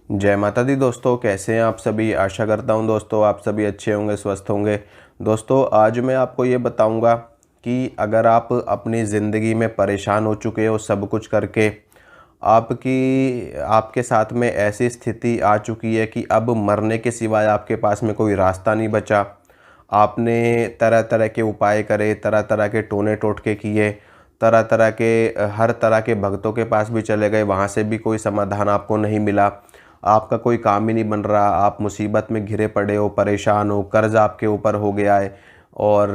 जय माता दी दोस्तों, कैसे हैं आप सभी। आशा करता हूं दोस्तों आप सभी अच्छे होंगे, स्वस्थ होंगे। दोस्तों आज मैं आपको ये बताऊंगा कि अगर आप अपनी ज़िंदगी में परेशान हो चुके हो सब कुछ करके, आपके साथ में ऐसी स्थिति आ चुकी है कि अब मरने के सिवाय आपके पास में कोई रास्ता नहीं बचा। आपने तरह तरह के उपाय करे, तरह तरह के टोने टोटके किए, तरह तरह के हर तरह के भक्तों के पास भी चले गए, वहाँ से भी कोई समाधान आपको नहीं मिला। आपका कोई काम ही नहीं बन रहा, आप मुसीबत में घिरे पड़े हो, परेशान हो, कर्ज़ आपके ऊपर हो गया है और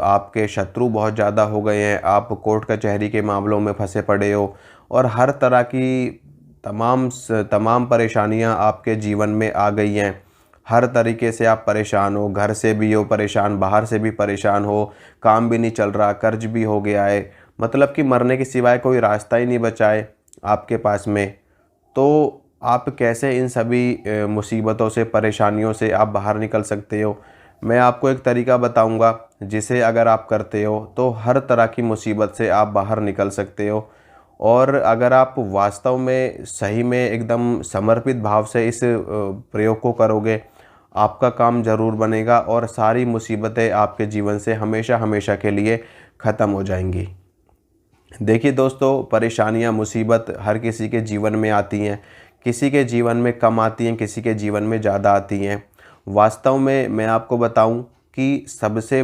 आपके शत्रु बहुत ज़्यादा हो गए हैं, आप कोर्ट कचहरी के मामलों में फंसे पड़े हो और हर तरह की तमाम परेशानियां आपके जीवन में आ गई हैं। हर तरीके से आप परेशान हो, घर से भी हो परेशान, बाहर से भी परेशान हो, काम भी नहीं चल रहा, कर्ज भी हो गया है, मतलब कि मरने के सिवाय कोई रास्ता ही नहीं बचा है आपके पास में। तो आप कैसे इन सभी मुसीबतों से, परेशानियों से आप बाहर निकल सकते हो। मैं आपको एक तरीका बताऊंगा जिसे अगर आप करते हो तो हर तरह की मुसीबत से आप बाहर निकल सकते हो। और अगर आप वास्तव में सही में एकदम समर्पित भाव से इस प्रयोग को करोगे, आपका काम ज़रूर बनेगा और सारी मुसीबतें आपके जीवन से हमेशा हमेशा के लिए ख़त्म हो जाएंगी। देखिए दोस्तों, परेशानियां, मुसीबत हर किसी के जीवन में आती हैं। किसी के जीवन में कम आती हैं, किसी के जीवन में ज़्यादा आती हैं। वास्तव में मैं आपको बताऊं कि सबसे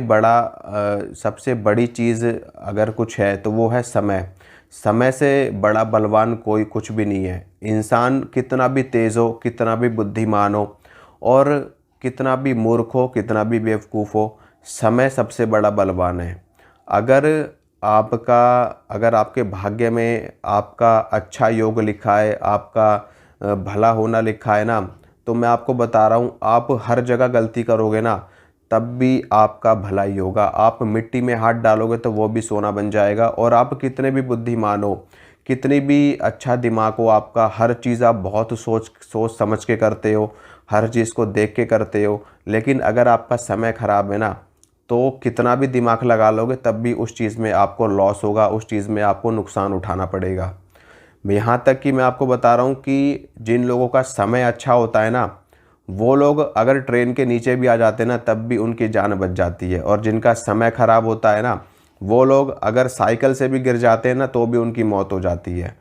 बड़ी चीज़ अगर कुछ है तो वो है समय। समय से बड़ा बलवान कोई कुछ भी नहीं है। इंसान कितना भी तेज़ हो, कितना भी बुद्धिमान हो और कितना भी मूर्ख हो, कितना भी बेवकूफ़ हो, समय सबसे बड़ा बलवान है। अगर अगर आपके भाग्य में आपका अच्छा योग लिखा है, आपका भला होना लिखा है ना, तो मैं आपको बता रहा हूँ, आप हर जगह गलती करोगे ना तब भी आपका भला ही होगा। आप मिट्टी में हाथ डालोगे तो वो भी सोना बन जाएगा। और आप कितने भी बुद्धिमान हो, कितनी भी अच्छा दिमाग हो आपका, हर चीज़ आप बहुत सोच सोच समझ के करते हो, हर चीज़ को देख के करते हो, लेकिन अगर आपका समय ख़राब है ना तो कितना भी दिमाग लगा लोगे तब भी उस चीज़ में आपको लॉस होगा, उस चीज़ में आपको नुकसान उठाना पड़ेगा। यहाँ तक कि मैं आपको बता रहा हूँ कि जिन लोगों का समय अच्छा होता है ना, वो लोग अगर ट्रेन के नीचे भी आ जाते हैं ना तब भी उनकी जान बच जाती है। और जिनका समय ख़राब होता है ना, वो लोग अगर साइकिल से भी गिर जाते हैं ना तो भी उनकी मौत हो जाती है।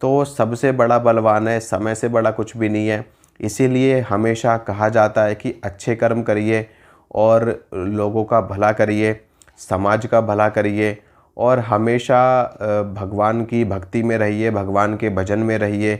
तो सबसे बड़ा बलवान है, समय से बड़ा कुछ भी नहीं है। इसीलिए हमेशा कहा जाता है कि अच्छे कर्म करिए और लोगों का भला करिए, समाज का भला करिए और हमेशा भगवान की भक्ति में रहिए, भगवान के भजन में रहिए,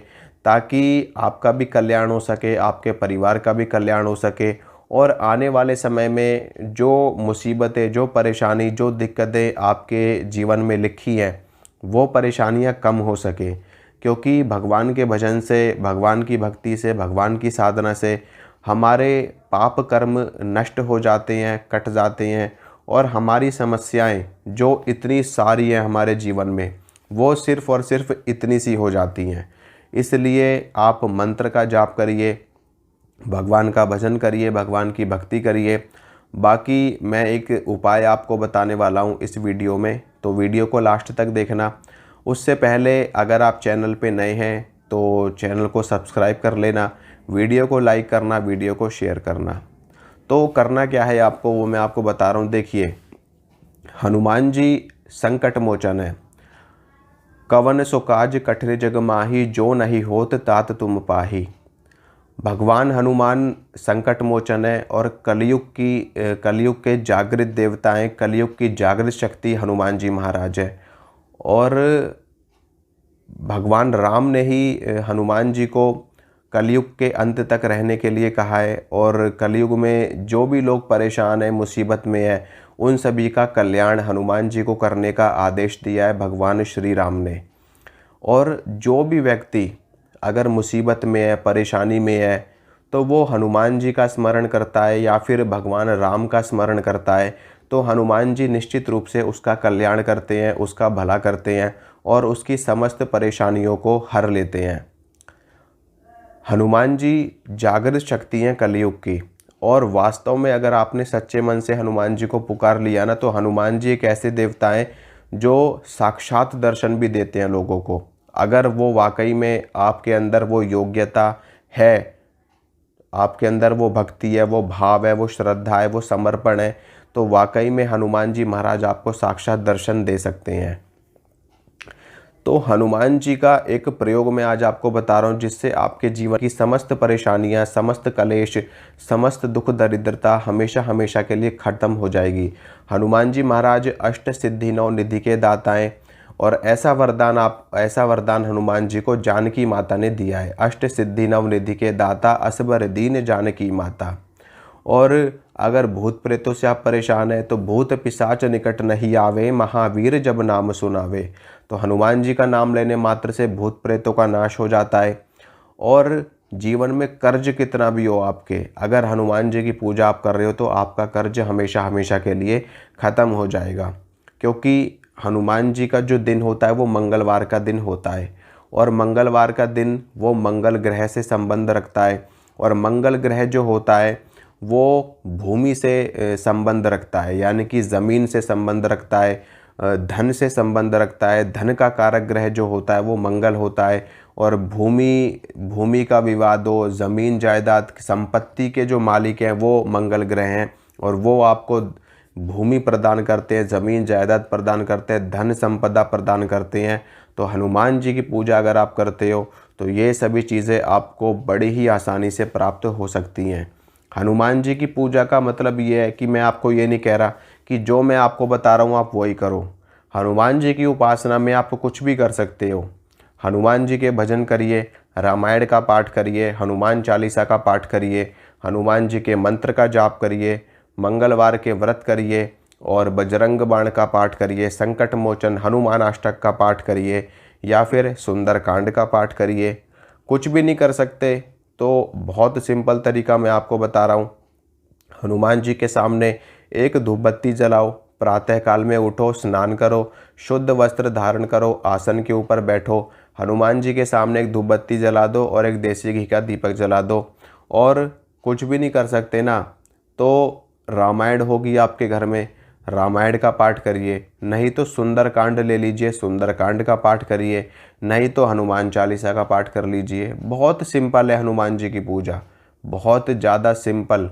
ताकि आपका भी कल्याण हो सके, आपके परिवार का भी कल्याण हो सके और आने वाले समय में जो मुसीबतें, जो परेशानी, जो दिक्कतें आपके जीवन में लिखी हैं वो परेशानियां कम हो सके। क्योंकि भगवान के भजन से, भगवान की भक्ति से, भगवान की साधना से हमारे पाप कर्म नष्ट हो जाते हैं, कट जाते हैं और हमारी समस्याएं जो इतनी सारी हैं हमारे जीवन में, वो सिर्फ़ और सिर्फ इतनी सी हो जाती हैं। इसलिए आप मंत्र का जाप करिए, भगवान का भजन करिए, भगवान की भक्ति करिए। बाकी मैं एक उपाय आपको बताने वाला हूँ इस वीडियो में, तो वीडियो को लास्ट तक देखना। उससे पहले अगर आप चैनल पे नए हैं तो चैनल को सब्सक्राइब कर लेना, वीडियो को लाइक करना, वीडियो को शेयर करना। तो करना क्या है आपको वो मैं आपको बता रहा हूँ। देखिए, हनुमान जी संकट मोचन है। कवन सो काज कठिन जग माही, जो नहीं होत तात तुम पाही। भगवान हनुमान संकट मोचन है और कलयुग के जागृत देवता हैं, कलयुग की जागृत शक्ति हनुमान जी महाराज है। और भगवान राम ने ही हनुमान जी को कलयुग के अंत तक रहने के लिए कहा है और कलयुग में जो भी लोग परेशान हैं, मुसीबत में है, उन सभी का कल्याण हनुमान जी को करने का आदेश दिया है भगवान श्री राम ने। और जो भी व्यक्ति अगर मुसीबत में है, परेशानी में है, तो वो हनुमान जी का स्मरण करता है या फिर भगवान राम का स्मरण करता है, तो हनुमान जी निश्चित रूप से उसका कल्याण करते हैं, उसका भला करते हैं और उसकी समस्त परेशानियों को हर लेते हैं। हनुमान जी जागृत शक्ति हैं कलयुग की। और वास्तव में अगर आपने सच्चे मन से हनुमान जी को पुकार लिया ना, तो हनुमान जी एक ऐसे देवता हैं जो साक्षात दर्शन भी देते हैं लोगों को। अगर वो वाकई में आपके अंदर वो योग्यता, है, आपके अंदर वो भक्ति है, वो भाव है, वो श्रद्धा है, वो समर्पण है, तो वाकई में हनुमान जी महाराज आपको साक्षात दर्शन दे सकते हैं। तो हनुमान जी का एक प्रयोग मैं आज आपको बता रहा हूँ जिससे आपके जीवन की समस्त परेशानियाँ, समस्त कलेश, समस्त दुख दरिद्रता हमेशा हमेशा के लिए खत्म हो जाएगी। हनुमान जी महाराज अष्ट सिद्धि नौ निधि के दाता हैं और ऐसा वरदान हनुमान जी को जानकी माता ने दिया है। अष्ट सिद्धि नव निधि के दाता असबर दीन जानकी माता। और अगर भूत प्रेतों से आप परेशान हैं तो भूत पिशाच निकट नहीं आवे, महावीर जब नाम सुनावे। तो हनुमान जी का नाम लेने मात्र से भूत प्रेतों का नाश हो जाता है। और जीवन में कर्ज कितना भी हो आपके, अगर हनुमान जी की पूजा आप कर रहे हो तो आपका कर्ज हमेशा हमेशा के लिए ख़त्म हो जाएगा। क्योंकि हनुमान जी का जो दिन होता है वो मंगलवार का दिन होता है और मंगलवार का दिन वो मंगल ग्रह से संबंध रखता है। और मंगल ग्रह जो होता है वो भूमि से संबंध रखता है, यानी कि ज़मीन से संबंध रखता है, धन से संबंध रखता है। धन का कारक ग्रह जो होता है वो मंगल होता है। और भूमि का विवाद हो, ज़मीन जायदाद संपत्ति के जो मालिक हैं वो मंगल ग्रह हैं और वो आपको भूमि प्रदान करते हैं, ज़मीन जायदाद प्रदान करते हैं, धन संपदा प्रदान करते हैं। तो हनुमान जी की पूजा अगर आप करते हो तो ये सभी चीज़ें आपको बड़ी ही आसानी से प्राप्त हो सकती हैं। हनुमान जी की पूजा का मतलब ये है कि मैं आपको ये नहीं कह रहा कि जो मैं आपको बता रहा हूँ आप वही करो। हनुमान जी की उपासना में आप कुछ भी कर सकते हो। हनुमान जी के भजन करिए, रामायण का पाठ करिए, हनुमान चालीसा का पाठ करिए, हनुमान जी के मंत्र का जाप करिए, मंगलवार के व्रत करिए और बजरंग बाण का पाठ करिए, संकट मोचन हनुमान अष्टक का पाठ करिए या फिर सुंदरकांड का पाठ करिए। कुछ भी नहीं कर सकते तो बहुत सिंपल तरीका मैं आपको बता रहा हूँ। हनुमान जी के सामने एक धूप बत्ती जलाओ, प्रातःकाल में उठो, स्नान करो, शुद्ध वस्त्र धारण करो, आसन के ऊपर बैठो, हनुमान जी के सामने एक धूप बत्ती जला दो और एक देसी घी का दीपक जला दो। और कुछ भी नहीं कर सकते ना तो रामायण होगी आपके घर में, रामायण का पाठ करिए, नहीं तो सुंदरकांड ले लीजिए, सुंदरकांड का पाठ करिए, नहीं तो हनुमान चालीसा का पाठ कर लीजिए। बहुत सिंपल है हनुमान जी की पूजा, बहुत ज़्यादा सिंपल,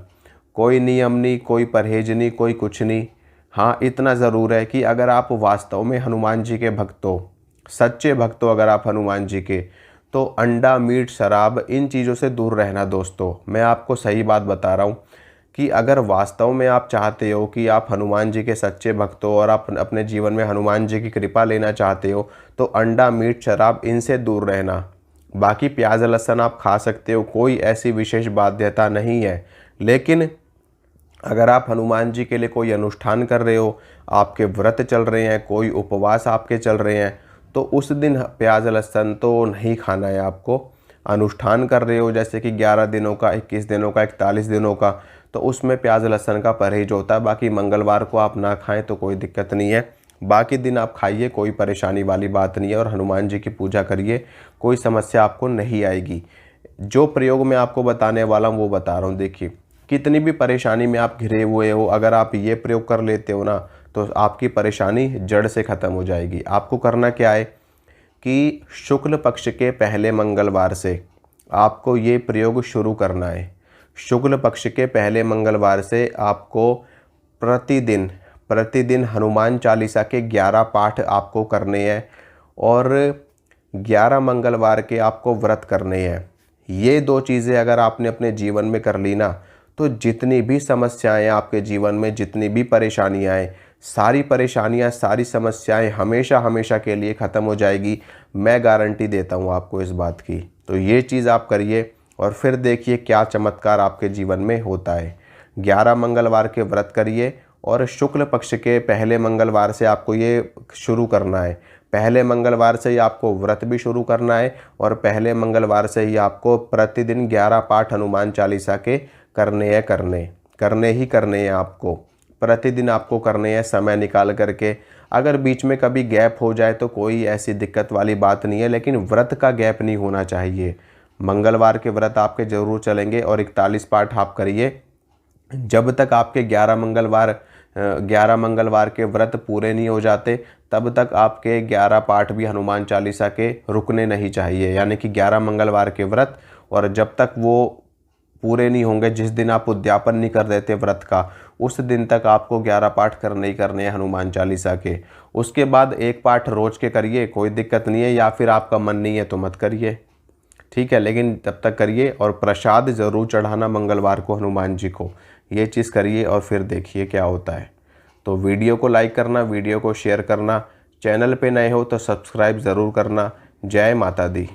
कोई नियम नहीं, कोई परहेज नहीं, कोई कुछ नहीं। हाँ, इतना ज़रूर है कि अगर आप वास्तव में हनुमान जी के भक्त हो, सच्चे भक्त हो अगर आप हनुमान जी के, तो अंडा, मीट, शराब इन चीज़ों से दूर रहना। दोस्तों मैं आपको सही बात बता रहा हूँ कि अगर वास्तव में आप चाहते हो कि आप हनुमान जी के सच्चे भक्त हो और आप अपने जीवन में हनुमान जी की कृपा लेना चाहते हो तो अंडा, मीट, शराब इनसे दूर रहना। बाकी प्याज लहसुन आप खा सकते हो, कोई ऐसी विशेष बाध्यता नहीं है। लेकिन अगर आप हनुमान जी के लिए कोई अनुष्ठान कर रहे हो, आपके व्रत चल रहे हैं, कोई उपवास आपके चल रहे हैं, तो उस दिन प्याज लहसुन तो नहीं खाना है आपको। अनुष्ठान कर रहे हो जैसे कि 11 दिनों का, 21 दिनों का, 41 दिनों का, तो उसमें प्याज लहसुन का परहेज होता है। बाकी मंगलवार को आप ना खाएं तो कोई दिक्कत नहीं है, बाकी दिन आप खाइए, कोई परेशानी वाली बात नहीं है। और हनुमान जी की पूजा करिए, कोई समस्या आपको नहीं आएगी। जो प्रयोग मैं आपको बताने वाला हूँ वो बता रहा हूँ। देखिए, कितनी भी परेशानी में आप घिरे हुए हो, अगर आप ये प्रयोग कर लेते हो ना तो आपकी परेशानी जड़ से ख़त्म हो जाएगी। आपको करना क्या है कि शुक्ल पक्ष के पहले मंगलवार से आपको ये प्रयोग शुरू करना है। शुक्ल पक्ष के पहले मंगलवार से आपको प्रतिदिन हनुमान चालीसा के 11 पाठ आपको करने हैं और 11 मंगलवार के आपको व्रत करने हैं। ये 2 चीज़ें अगर आपने अपने जीवन में कर ली ना तो जितनी भी समस्याएं आपके जीवन में, जितनी भी परेशानियां हैं, सारी परेशानियां, सारी समस्याएं हमेशा हमेशा के लिए ख़त्म हो जाएगी। मैं गारंटी देता हूं आपको इस बात की। तो ये चीज़ आप करिए और फिर देखिए क्या चमत्कार आपके जीवन में होता है। 11 मंगलवार के व्रत करिए और शुक्ल पक्ष के पहले मंगलवार से आपको ये शुरू करना है। पहले मंगलवार से ही आपको व्रत भी शुरू करना है और पहले मंगलवार से ही आपको प्रतिदिन 11 पाठ हनुमान चालीसा के करने ही करने हैं। आपको प्रतिदिन आपको करने हैं, समय निकाल करके। अगर बीच में कभी गैप हो जाए तो कोई ऐसी दिक्कत वाली बात नहीं है, लेकिन व्रत का गैप नहीं होना चाहिए। मंगलवार के व्रत आपके ज़रूर चलेंगे और 41 पाठ आप करिए। जब तक आपके 11 मंगलवार के व्रत पूरे नहीं हो जाते तब तक आपके 11 पाठ भी हनुमान चालीसा के रुकने नहीं चाहिए। यानी कि 11 मंगलवार के व्रत और जब तक वो पूरे नहीं होंगे, जिस दिन आप उद्यापन नहीं कर देते व्रत का, उस दिन तक आपको 11 पाठ करने ही करने हैं हनुमान चालीसा के। उसके बाद एक पाठ रोज के करिए, कोई दिक्कत नहीं है, या फिर आपका मन नहीं है तो मत करिए, ठीक है, लेकिन तब तक करिए। और प्रसाद ज़रूर चढ़ाना मंगलवार को हनुमान जी को, ये चीज़ करिए और फिर देखिए क्या होता है। तो वीडियो को लाइक करना, वीडियो को शेयर करना, चैनल पे नए हो तो सब्सक्राइब ज़रूर करना। जय माता दी।